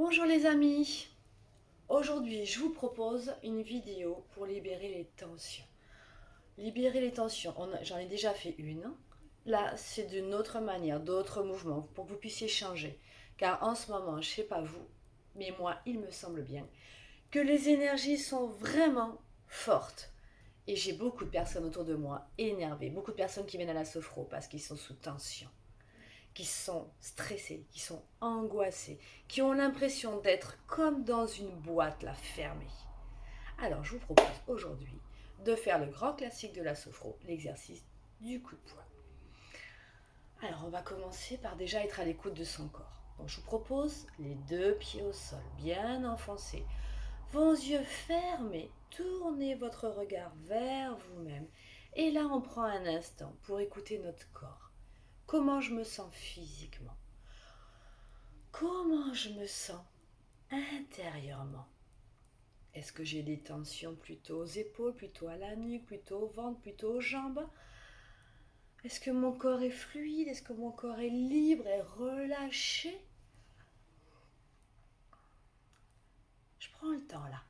Bonjour les amis, aujourd'hui je vous propose une vidéo pour libérer les tensions. Libérer les tensions, j'en ai déjà fait une. Là c'est d'une autre manière, d'autres mouvements pour que vous puissiez changer. Car en ce moment, je ne sais pas vous, mais moi il me semble bien que les énergies sont vraiment fortes. Et j'ai beaucoup de personnes autour de moi énervées, beaucoup de personnes qui viennent à la sophro parce qu'ils sont sous tension, qui sont stressés, qui sont angoissés, qui ont l'impression d'être comme dans une boîte là fermée. Alors je vous propose aujourd'hui de faire le grand classique de la sophro, l'exercice du coup de poing. Alors on va commencer par déjà être à l'écoute de son corps. Donc je vous propose les deux pieds au sol, bien enfoncés, vos yeux fermés, tournez votre regard vers vous-même. Et là on prend un instant pour écouter notre corps. Comment je me sens physiquement? Comment je me sens intérieurement? Est-ce que j'ai des tensions plutôt aux épaules, plutôt à la nuque, plutôt au ventre, plutôt aux jambes? Est-ce que mon corps est fluide? Est-ce que mon corps est libre et relâché? Je prends le temps là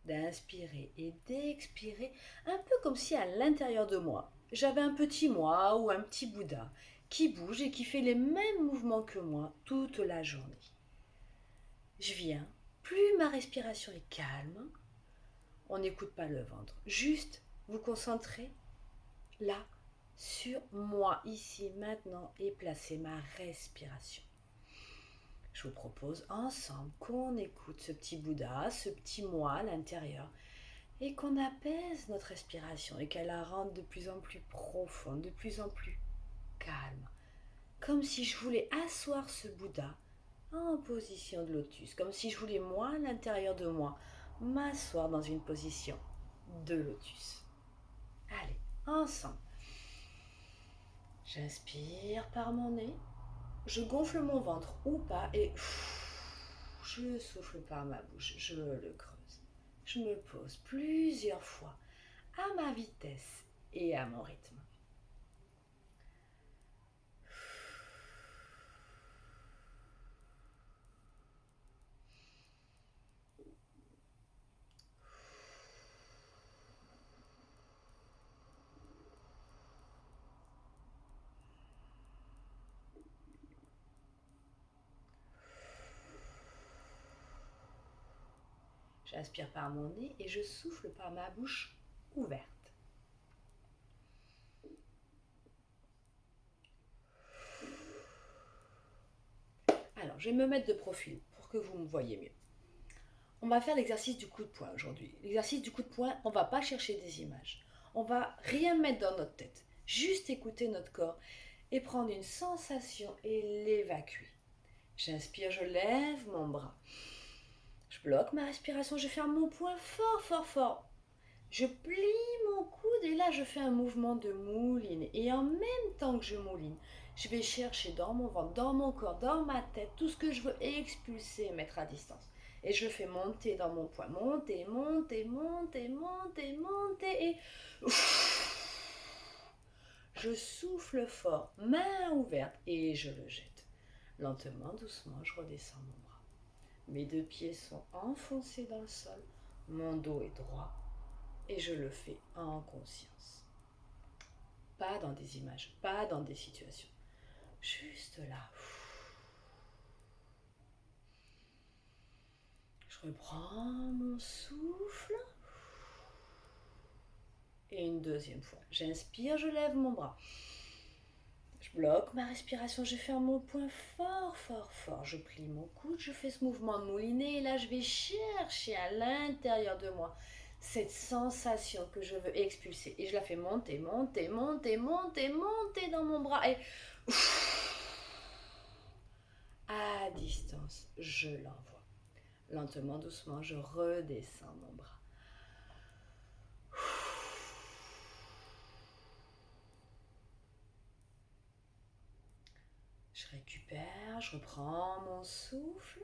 d'inspirer et d'expirer, un peu comme si à l'intérieur de moi, j'avais un petit moi ou un petit Bouddha qui bouge et qui fait les mêmes mouvements que moi toute la journée. Je viens, plus ma respiration est calme, on n'écoute pas le ventre, juste vous concentrez là sur moi, ici, maintenant, et placer ma respiration. Je vous propose ensemble qu'on écoute ce petit Bouddha, ce petit moi à l'intérieur, et qu'on apaise notre respiration et qu'elle la rende de plus en plus profonde, de plus en plus calme. Comme si je voulais asseoir ce Bouddha en position de lotus, comme si je voulais moi, à l'intérieur de moi, m'asseoir dans une position de lotus. Allez, ensemble. J'inspire par mon nez, je gonfle mon ventre ou pas et je souffle par ma bouche, je le creuse. Je me pose plusieurs fois à ma vitesse et à mon rythme. J'inspire par mon nez et je souffle par ma bouche ouverte. Alors, je vais me mettre de profil pour que vous me voyez mieux. On va faire l'exercice du coup de poing aujourd'hui. L'exercice du coup de poing, on ne va pas chercher des images. On va rien mettre dans notre tête. Juste écouter notre corps et prendre une sensation et l'évacuer. J'inspire, je lève mon bras. Je bloque ma respiration, je ferme mon poing fort, fort, fort. Je plie mon coude et là je fais un mouvement de mouline. Et en même temps que je mouline, je vais chercher dans mon ventre, dans mon corps, dans ma tête, tout ce que je veux expulser et mettre à distance. Et je fais monter dans mon poing, monter, monter, monter, monter, monter et je souffle fort, main ouverte et je le jette. Lentement, doucement, je redescends mon bras. Mes deux pieds sont enfoncés dans le sol, mon dos est droit et je le fais en conscience. Pas dans des images, pas dans des situations. Juste là. Je reprends mon souffle. Et une deuxième fois. J'inspire, je lève mon bras. Je bloque ma respiration, je ferme mon poing fort, fort, fort. Je plie mon coude, je fais ce mouvement de moulinet et là je vais chercher à l'intérieur de moi cette sensation que je veux expulser. Et je la fais monter, monter, monter, monter, monter dans mon bras. Et à distance, je l'envoie. Lentement, doucement, je redescends mon bras. Je récupère, je reprends mon souffle.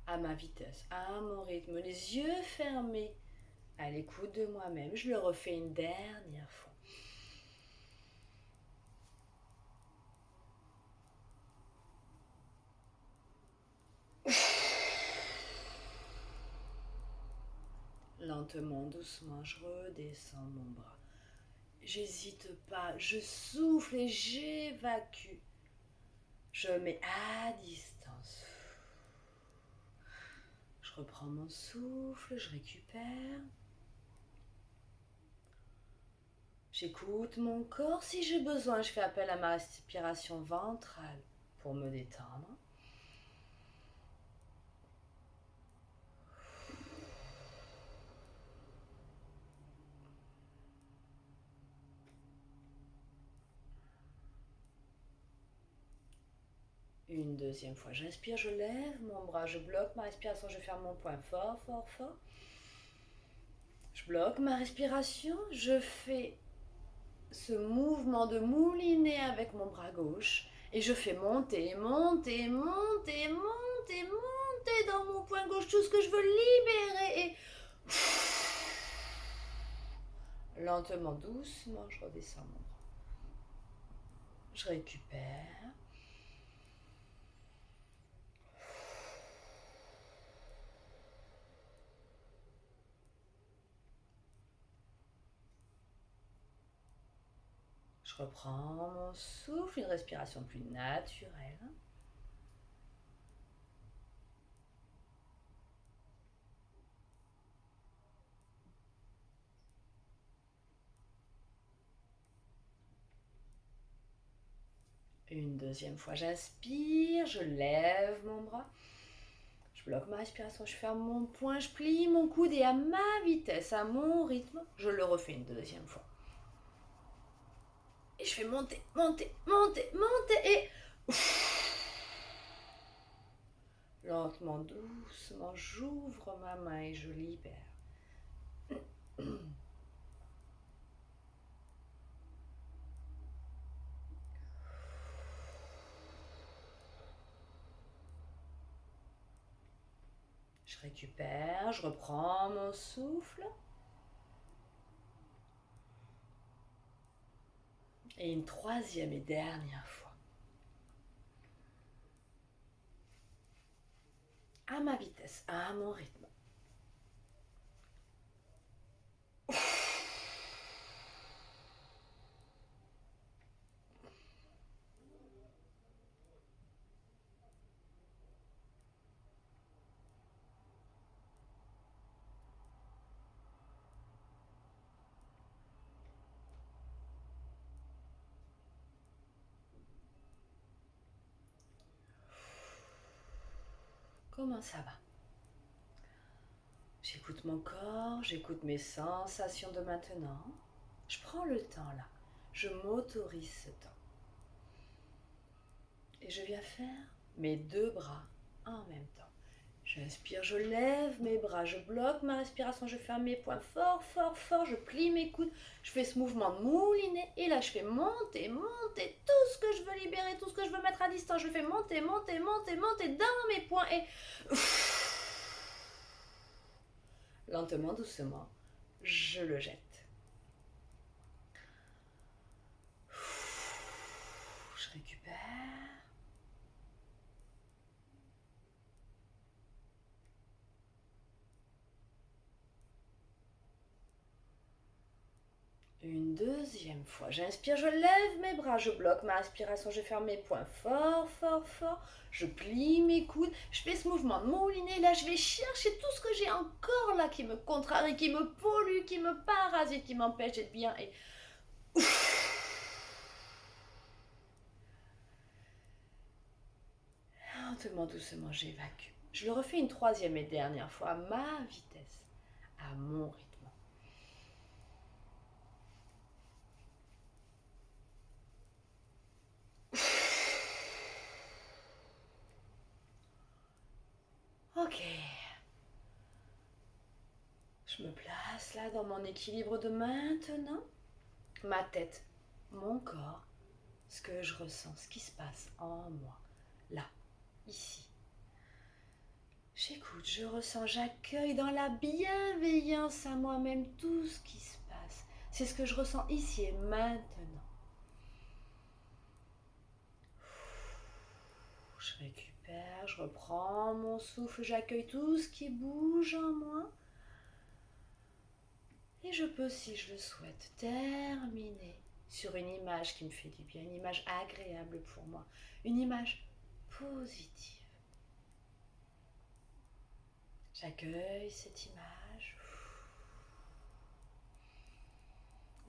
à ma vitesse, à mon rythme, les yeux fermés, à l'écoute de moi-même. Je le refais une dernière fois. Lentement, doucement, je redescends mon bras. J'hésite pas, je souffle et j'évacue. Je mets à distance. Je reprends mon souffle, je récupère. J'écoute mon corps. Si j'ai besoin, je fais appel à ma respiration ventrale pour me détendre. Une deuxième fois, j'inspire, je lève mon bras, je bloque ma respiration, je ferme mon poing fort, fort, fort. Je bloque ma respiration, je fais ce mouvement de mouliner avec mon bras gauche et je fais monter, monter, monter, monter, monter dans mon poing gauche tout ce que je veux libérer et lentement, doucement, je redescends mon bras. Je récupère. Je reprends mon souffle, une respiration plus naturelle. Une deuxième fois, j'inspire, je lève mon bras. Je bloque ma respiration, je ferme mon poing, je plie mon coude et à ma vitesse, à mon rythme, je le refais une deuxième fois. Et je fais monter, monter, monter, monter et... Lentement, doucement, j'ouvre ma main et je libère. Je récupère, je reprends mon souffle. Et une troisième et dernière fois. À ma vitesse, à mon rythme. Comment ça va? J'écoute mon corps, j'écoute mes sensations de maintenant. Je prends le temps là. Je m'autorise ce temps. Et je viens faire mes deux bras en même temps. J'inspire, je lève mes bras, je bloque ma respiration, je ferme mes poings fort, fort, fort, je plie mes coudes, je fais ce mouvement de mouliner et là je fais monter, monter tout ce que je veux libérer, tout ce que je veux mettre à distance, je fais monter, monter, monter, monter dans mes poings et lentement, doucement, je le jette. Je récupère. Une deuxième fois, j'inspire, je lève mes bras, je bloque ma respiration, je ferme mes poings fort, fort, fort, je plie mes coudes, je fais ce mouvement de mouliner, là je vais chercher tout ce que j'ai encore là qui me contrarie, qui me pollue, qui me parasite, qui m'empêche d'être bien et lentement, doucement, j'évacue. Je le refais une troisième et dernière fois à ma vitesse, à mon rythme. Ok. Je me place là dans mon équilibre de maintenant. Ma tête, mon corps, ce que je ressens, ce qui se passe en moi, là, ici. J'écoute, je ressens, j'accueille dans la bienveillance à moi-même tout ce qui se passe. C'est ce que je ressens ici et maintenant. Je récupère, je reprends mon souffle, j'accueille tout ce qui bouge en moi. Et je peux, si je le souhaite, terminer sur une image qui me fait du bien, une image agréable pour moi, une image positive. J'accueille cette image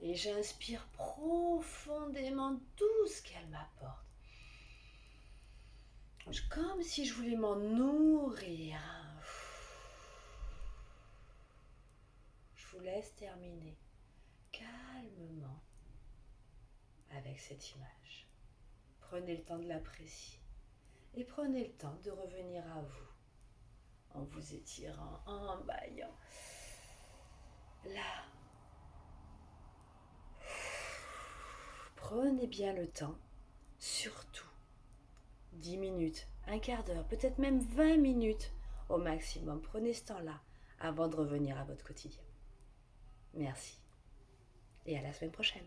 et j'inspire profondément tout ce qu'elle m'apporte. Comme si je voulais m'en nourrir. Je vous laisse terminer calmement avec cette image. Prenez le temps de l'apprécier et prenez le temps de revenir à vous en vous étirant, en baillant. Là, prenez bien le temps, surtout 10 minutes, un quart d'heure, peut-être même 20 minutes au maximum. Prenez ce temps-là avant de revenir à votre quotidien. Merci et à la semaine prochaine.